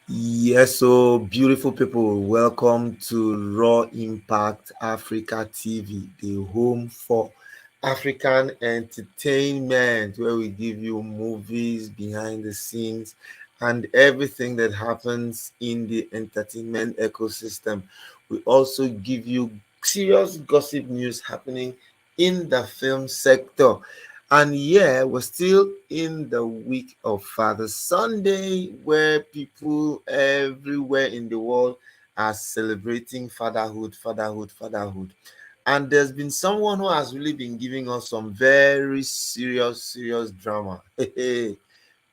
Yes, so beautiful people, welcome to Raw Impact Africa TV, the home for African entertainment, where we give you movies, behind the scenes, and everything that happens in the entertainment ecosystem. We also give you serious gossip news happening in the film sector. And yeah, we're still in the week of Father Sunday, where people everywhere in the world are celebrating fatherhood, fatherhood, fatherhood. And there's been someone who has really been giving us some very serious drama.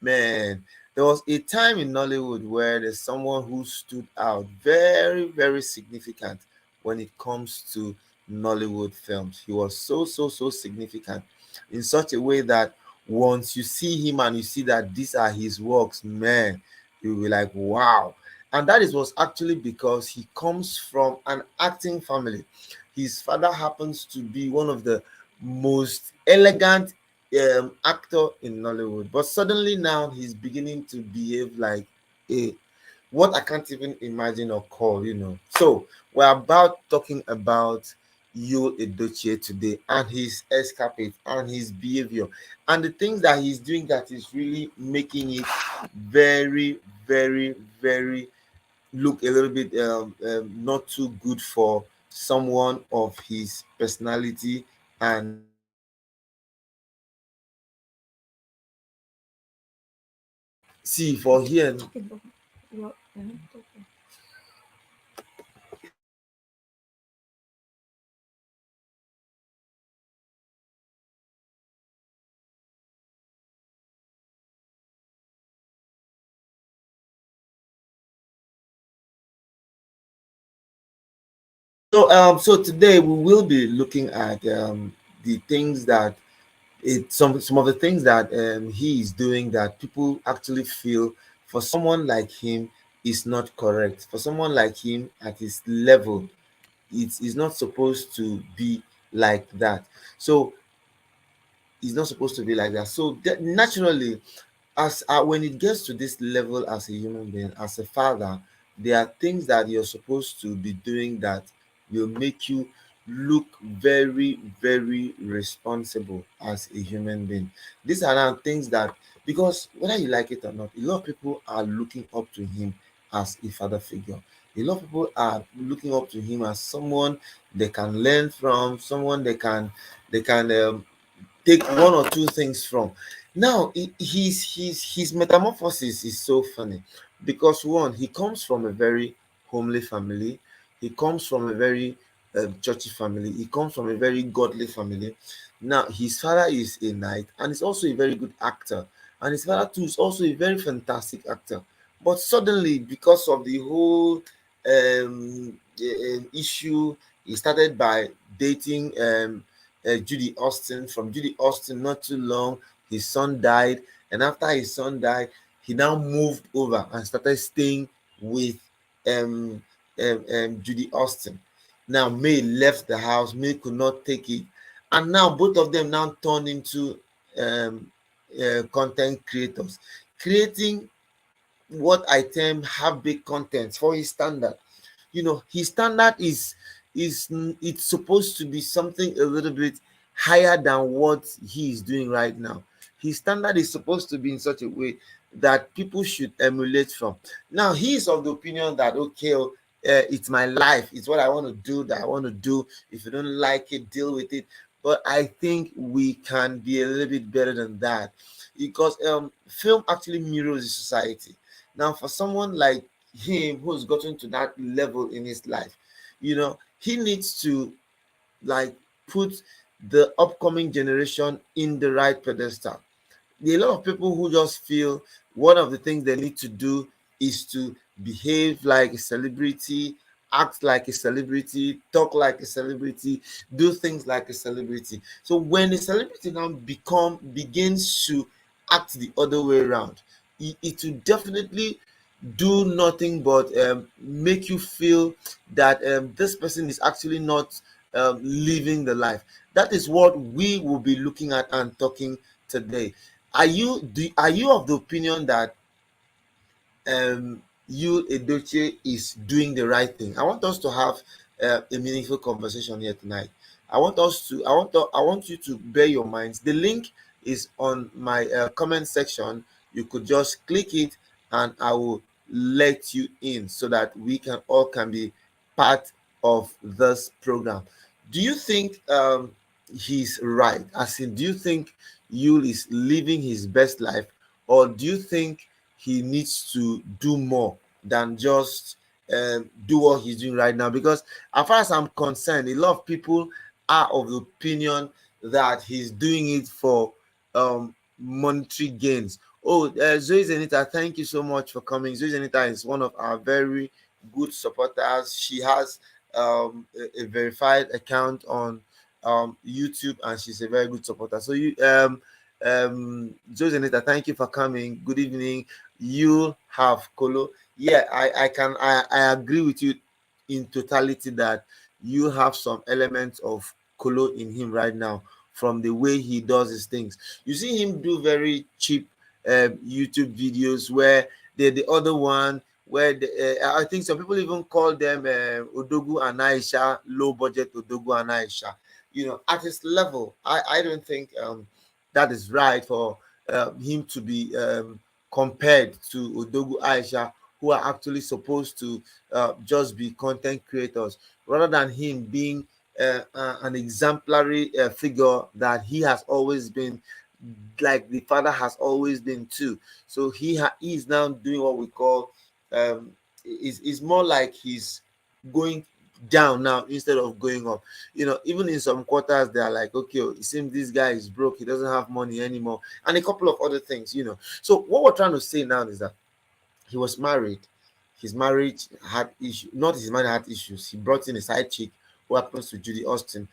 Man, there was a time in Nollywood where there's someone who stood out very significant when it comes to Nollywood films. He was so significant in such a way that once you see him and you see that these are his works, man, you'll be like, wow. And that is was actually because he comes from an acting family. His father happens to be one of the most elegant actor in Nollywood, but suddenly now he's beginning to behave like a what I can't even imagine or call. So we're about talking about Yul Edochie today and his escapade and his behavior and the things that he's doing that is really making it very, very look a little bit not too good for someone of his personality and see for here. So today we will be looking at the things that some of the things that he is doing that people actually feel for someone like him is not correct. For someone like him at his level, it is not supposed to be like that. So it's not supposed to be like that. So naturally, as when it gets to this level as a human being, as a father, there are things that you're supposed to be doing that will make you look very responsible as a human being. These are now things that, because whether you like it or not, a lot of people are looking up to him as a father figure. A lot of people are looking up to him as someone they can learn from, someone they can take one or two things from. Now, his metamorphosis is so funny because one, he comes from a very homely family. He comes from a very churchy family. He comes from a very godly family. Now, his father is a knight and is also a very good actor, and his father too is also a very fantastic actor. But suddenly, because of the whole issue, he started by dating Judy Austin. From Judy Austin, not too long, his son died, and after his son died, he now moved over and started staying with um, Judy Austin. Now May left the house. May could not take it, and now both of them now turned into content creators, creating what I term have big content for his standard. His standard is it's supposed to be something a little bit higher than what he is doing right now. His standard is supposed to be in such a way that people should emulate from. Now he is of the opinion that okay, it's my life, it's what I want to do, that I want to do. If you don't like it, deal with it. But I think we can be a little bit better than that, because film actually mirrors the society. Now, for someone like him who's gotten to that level in his life, he needs to like put the upcoming generation in the right pedestal. There are a lot of people who just feel one of the things they need to do is to behave like a celebrity, act like a celebrity, talk like a celebrity, do things like a celebrity. So when a celebrity now begins to act the other way around, it will definitely do nothing but make you feel that this person is actually not living the life. That is what we will be looking at and talking today. Are you of the opinion that Yul Edochie is doing the right thing. I want us to have a meaningful conversation here tonight. I want you to bear your minds. The link is on my comment section. You could just click it, and I will let you in so that we can all can be part of this program. Do you think he's right? As in, do you think Yul is living his best life, or do you think he needs to do more than just do what he's doing right now? Because as far as I'm concerned, a lot of people are of the opinion that he's doing it for monetary gains. Oh, Zoe Zenita, thank you so much for coming. Zoe Zenita is one of our very good supporters. She has a verified account on YouTube, and she's a very good supporter. So you Zoe Zenita, thank you for coming. Good evening. You have Kolo. Yeah, I agree with you in totality that you have some elements of Kolo in him right now from the way he does his things. You see him do very cheap YouTube videos where the other one where I think some people even call them Odogu and Aisha, low budget Odogu and Aisha. You know, at his level, I don't think that is right for him to be compared to Odogu Aisha, who are actually supposed to just be content creators, rather than him being an exemplary figure that he has always been, like the father has always been too. So he is now doing what we call is more like he's going down now instead of going up. You know, even in some quarters they are like, okay, it seems this guy is broke, he doesn't have money anymore, and a couple of other things, you know. So what we're trying to say now is that he was married. His marriage had issues. Not his marriage had issues. He brought in a side chick who happens to Judy Austin,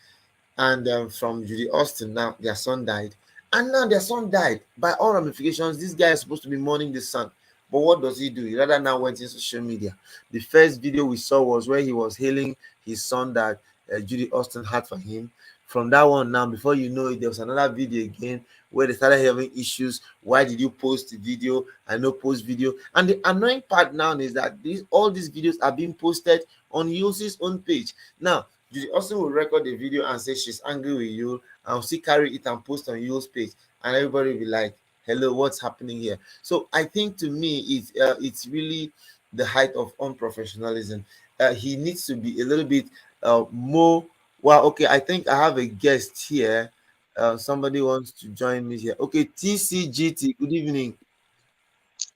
and from Judy Austin, now their son died, and now their son died. By all ramifications, this guy is supposed to be mourning the son. But what does he do? He rather now went in social media. The first video we saw was where he was hailing his son that Judy Austin had for him. From that one, now before you know it, there was another video again where they started having issues. Why did you post the video? I know post video. And the annoying part now is that all these videos are being posted on Yul's own page. Now, Judy Austin will record the video and say she's angry with Yul, and will still carry it and post on Yul's page, and everybody will be like, hello, what's happening here? So I think to me it's really the height of unprofessionalism. He needs to be a little bit more. Well, okay, I think I have a guest here. Somebody wants to join me here. Okay, TCGT, good evening.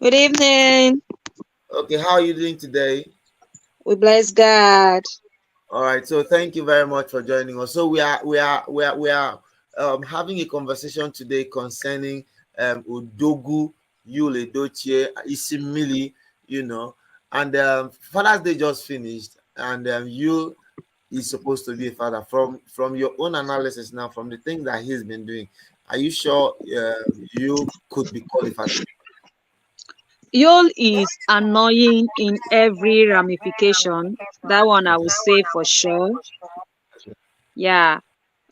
Good evening. Okay, how are you doing today? We bless God. All right, so thank you very much for joining us. So we are having a conversation today concerning Odogu, Yul Edochie, Isimili, you know, and Father's Day just finished, and Yul is supposed to be a father. From your own analysis now, from the things that he's been doing, are you sure you could be called a father? Yul is annoying in every ramification. That one I will Okay. say for sure. Yeah.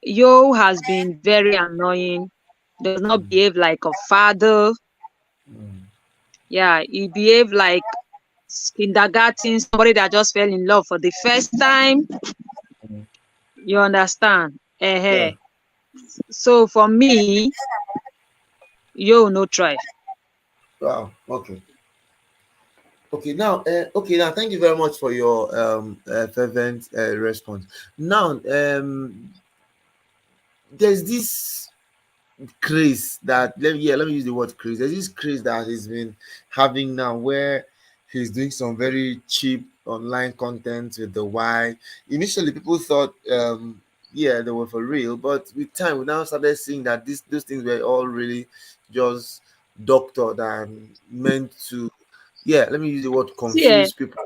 Yul has been very annoying. Does not behave like a father. Mm, Yeah, he behaved like kindergarten, somebody that just fell in love for the first time. mm. You understand? Yeah. So for me, Yul no try. Wow. Okay. Okay, now, thank you very much for your fervent response. Now, there's this craze that let me use the word craze. There's this craze that he's been having now, where he's doing some very cheap online content with the Y. Initially, people thought, yeah, they were for real, but with time, we now started seeing that those things were all really just doctored and meant to, yeah, let me use the word See, confuse people.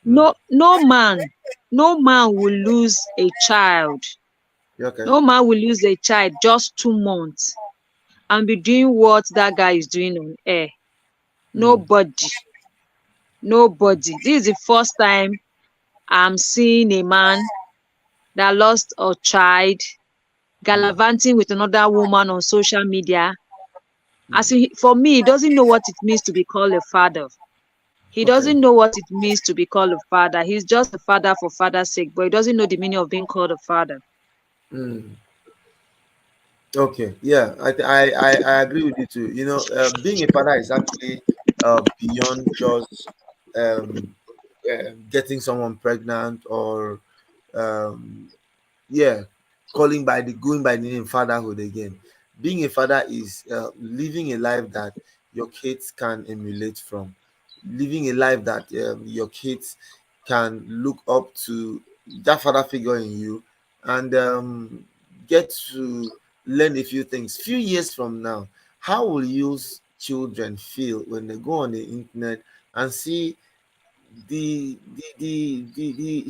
Mm, no man will lose a child. yeah, okay. No man will lose a child just 2 months and be doing what that guy is doing on air. Mm, Nobody. Nobody. This is the first time I'm seeing a man that lost a child mm, gallivanting with another woman on social media. mm, For me, he doesn't know what it means to be called a father. He Okay. doesn't know what it means to be called a father. He's just a father for father's sake, but he doesn't know the meaning of being called a father. Mm. Okay. Yeah, I agree with you too. Being a father is actually beyond just um, getting someone pregnant or um, yeah, going by the name fatherhood again. Being a father is living a life that your kids can emulate from, living a life that your kids can look up to that father figure in you, and get to learn a few things. Few years from now, how will your children feel when they go on the internet and see the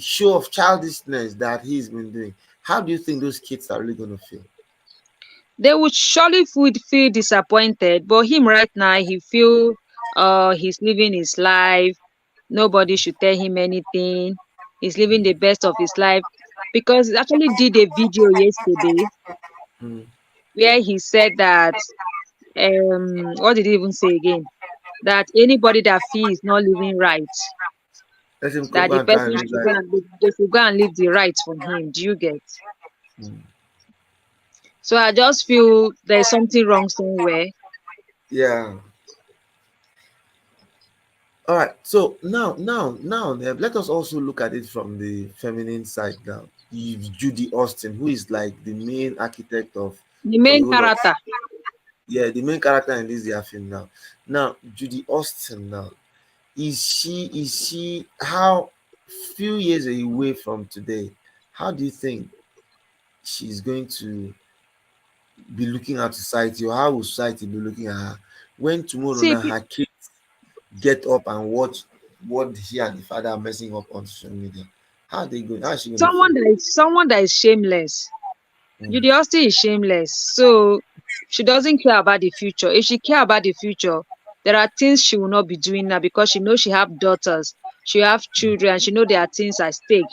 show of childishness that he's been doing? How do you think those kids are really going to feel? They would surely would feel disappointed, but him right now, he feel he's living his life. Nobody should tell him anything. He's living the best of his life because he actually did a video yesterday Mm. where he said that what did he even say again? That anybody that feels not living right, Let him that go the and try and person live should life. they should go and leave the rights for him. Do you get? Mm. So I just feel there's something wrong somewhere. Yeah. All right. So now, let us also look at it from the feminine side now. You've Judy Austin, who is like the main architect The of the main whole of, character. yeah, the main character in this their film now. Now, Judy Austin now, is she how few years away from today? How do you think she's going to be looking at society, or how will society be looking at her when tomorrow See, now her kids get up and watch what she and the father are messing up on social media? How is she going to feel? someone that is shameless. Mm. Judy Austin is shameless. So she doesn't care about the future. If she care about the future, there are things she will not be doing now because she knows she have daughters, she have children, she know there are things at stake.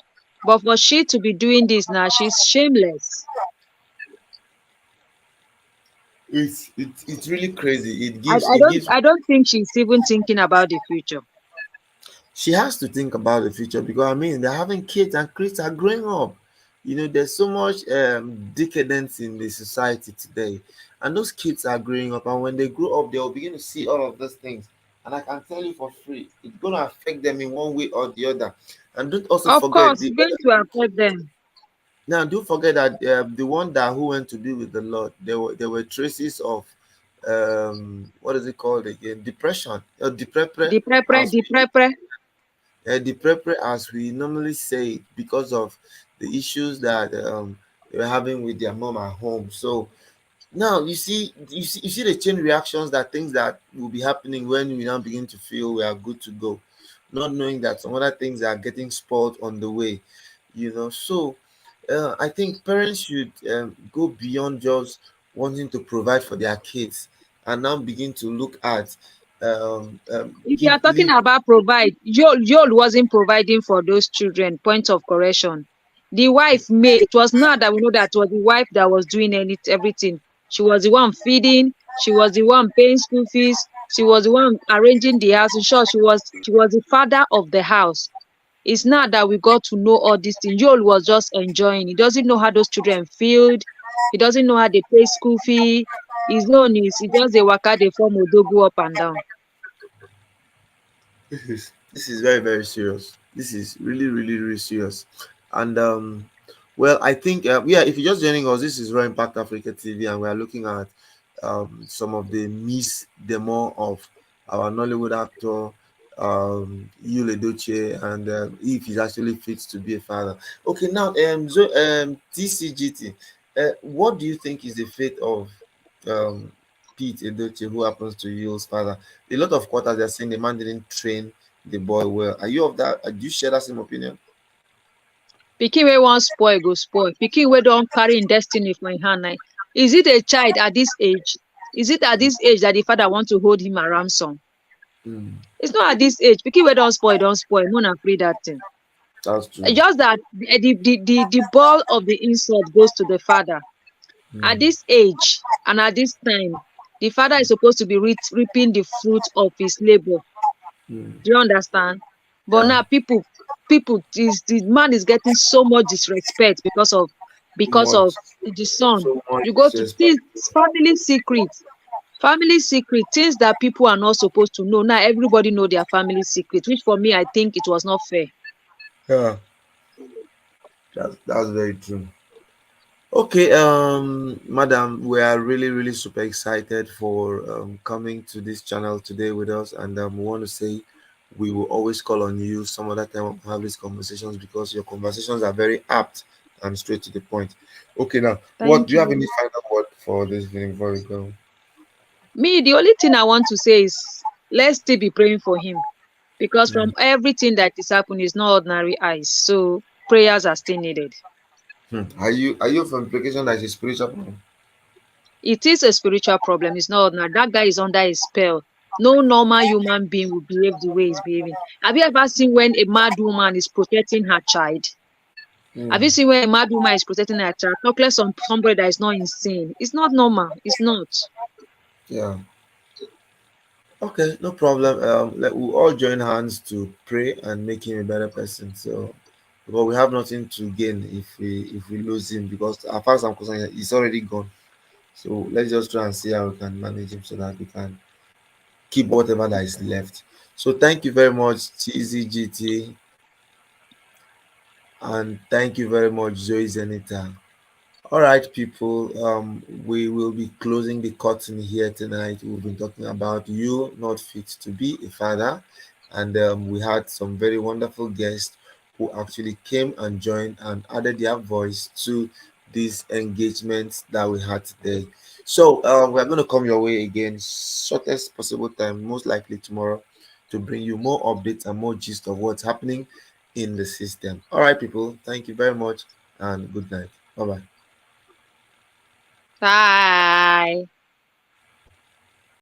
But for she to be doing this now, she's shameless. It's really crazy. It I, gives I it don't gives I don't think she's even thinking about the future. She has to think about the future, because I mean they're having kids and kids are growing up. There's so much decadence in the society today, and those kids are growing up, and when they grow up, they'll begin to see all of those things. And I can tell you for free, it's going to affect them in one way or the other. And don't also Of forget course, it's going to affect them. don't forget that the one that who went to be with the Lord, there were traces of what is it called again? Depression, depression, as The prepre. as we normally say it, because of the issues that they were having with their mom at home. So now you see the chain reactions, that things that will be happening when we now begin to feel we are good to go, not knowing that some other things are getting spoiled on the way. So I think parents should go beyond just wanting to provide for their kids, and now begin to look at If you give are talking about provide, Yul wasn't providing for those children. Point of correction. The wife made it was not that we know that it was the wife that was doing everything. She was the one feeding, she was the one paying school fees, she was the one arranging the house. In short, she was the father of the house. It's not that we got to know all these things. Joel was just enjoying. He doesn't know how those children feel. He doesn't know how they pay school fee. His own is he just they waka they form odogu up and down. this is very, very serious. This is really, really, really serious. And well, I think yeah, if you're just joining us, this is Raw Impact Africa TV, and we are looking at some of the miss demo of our Nollywood actor Yul Edochie, and if he's actually fit to be a father. Okay, now TCGT, what do you think is the fate of um Pete Edochie, who happens to Yul's father? A lot of quarters they're saying the man didn't train the boy well. Are you of that? Do you share that same opinion? Pikin wey wan spoil go spoil. Pikin wey don carry im destiny for im hand na. Is it a child at this age? Is it at this age that the father want to hold him a ransom? Mm, It's not at this age. Pikin wey don spoil. Mo na free that thing. that's true. Just that the ball of the insult goes to the father. At Mm, this age and at this time, the father is supposed to be reaping the fruit of his labor. Mm. Do you understand? But Yeah. now people is the man is getting so much disrespect Too because much. of the son. So much You go to disrespect. things, family secret, things that people are not supposed to know. Now everybody know their family secret, which for me I think it was not fair. Yeah. That's very true. Okay, madam, we are really, really super excited for coming to this channel today with us, and we want to say we will always call on you some other time to have these conversations because your conversations are very apt and straight to the point. Okay, now, what Thank do you have any you. final word for this evening before we go? Me, the only thing I want to say is let's still be praying for him because from everything that is happening is not ordinary eyes. So prayers are still needed. Are you of implication that it's a spiritual problem? It is a spiritual problem. It's not ordinary. That guy is under a spell. No normal human being will behave the way he's behaving. Have you ever seen when a mad woman is protecting her child? Have Hmm. you seen when a mad woman is protecting her child? Talk less on somebody that is not insane. It's not normal. It's not. Yeah. Okay, no problem. We'll all join hands to pray and make him a better person. So, because we have nothing to gain if we lose him, because as far as I'm concerned, he's already gone. So let's just try and see how we can manage him so that we can keep whatever that is left. So thank you very much, Cheesy GT, and thank you very much, Zoe Zenita. All right, people. We will be closing the curtain here tonight. We've been talking about you not fit to be a father, and we had some very wonderful guests who actually came and joined and added their voice to these engagements that we had today. So we're going to come your way again, shortest possible time, most likely tomorrow, to bring you more updates and more gist of what's happening in the system. All right, people. Thank you very much, and good night. Bye bye. Bye.